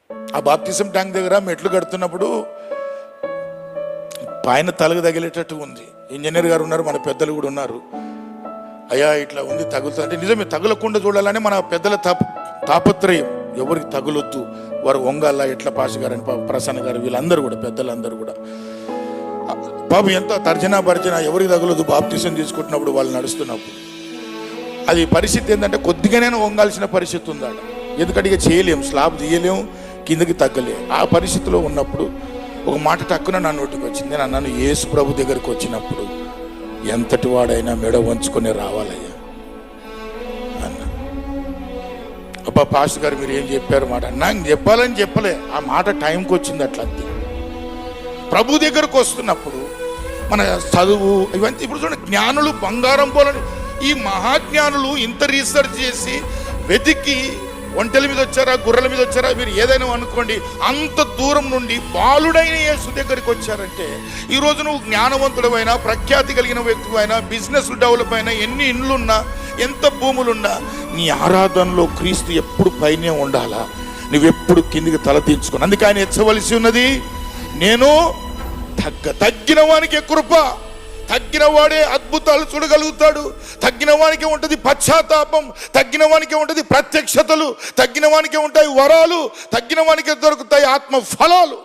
ఆ బాప్తిజం ట్యాంక్ దగ్గర మెట్లు కడుతున్నప్పుడు పైన తలకు తగిలేటట్టు ఉంది. ఇంజనీర్ గారు ఉన్నారు, మన పెద్దలు కూడా ఉన్నారు. అయ్యా ఇట్లా ఉంది, తగులుతుంది అంటే నిజమే, తగులకుండా చూడాలని మన పెద్దల తాపత్రయం. ఎవరికి తగులొద్దు, వారు వంగాల, ఎట్ల పాష గారు అని ప్రసన్న గారు, వీళ్ళందరూ కూడా పెద్దలందరూ కూడా బాబు ఎంత తర్జనా భర్జన, ఎవరికి తగులొద్దు బాప్తిజం తీసుకుంటున్నప్పుడు, వాళ్ళు నడుస్తున్నప్పుడు. అది పరిస్థితి ఏంటంటే కొద్దిగానే వంగాల్సిన పరిస్థితి ఉందాడ. ఎందుకంటే ఇక చేయలేము, స్లాబ్ తీయలేము, కిందకి తగ్గలేము. ఆ పరిస్థితిలో ఉన్నప్పుడు ఒక మాట టక్కున నా నోటికి వచ్చింది. నేను అన్నాను, యేసు ప్రభు దగ్గరికి వచ్చినప్పుడు ఎంతటి వాడైనా మెడ వంచుకొని రావాలయ్యా అన్న. అబ్బా పాస్టర్ గారు మీరు ఏం చెప్పారు మాట, నాకు చెప్పాలని చెప్పలే, ఆ మాట టైంకి వచ్చింది అట్లా. అంతే ప్రభు దగ్గరకు వస్తున్నప్పుడు మన చదువు ఇవన్నీ ఇప్పుడు చూడండి, జ్ఞానులు బంగారం పోలని, ఈ మహాజ్ఞానులు ఇంత రీసెర్చ్ చేసి వెతికి ఒంటెల మీద వచ్చారా, గుర్రెల మీద వచ్చారా, మీరు ఏదైనా అనుకోండి, అంత దూరం నుండి బాలుడైన యేసు దగ్గరికి వచ్చారంటే, ఈరోజు నువ్వు జ్ఞానవంతుడమైనా, ప్రఖ్యాతి కలిగిన వ్యక్తివైనా, బిజినెస్ డెవలప్ అయినా, ఎన్ని ఇండ్లున్నా, ఎంత భూములున్నా, నీ ఆరాధనలో క్రీస్తు ఎప్పుడు పైనే ఉండాలా, నువ్వెప్పుడు కిందికి తల దించుకొని. అందుకే ఆయన హెచ్చవలసి ఉన్నది, నేను తగ్గిన వానికి కృప, తగ్గిన వాడే అద్భుతాలు చూడగలుగుతాడు, తగ్గిన వానికి ఉంటుంది పశ్చాత్తాపం, తగ్గిన వానికి ఉంటుంది ప్రత్యక్షతలు, తగ్గిన వానికి ఉంటాయి వరాలు, తగ్గిన వానికి దొరుకుతాయి ఆత్మ ఫలాలు.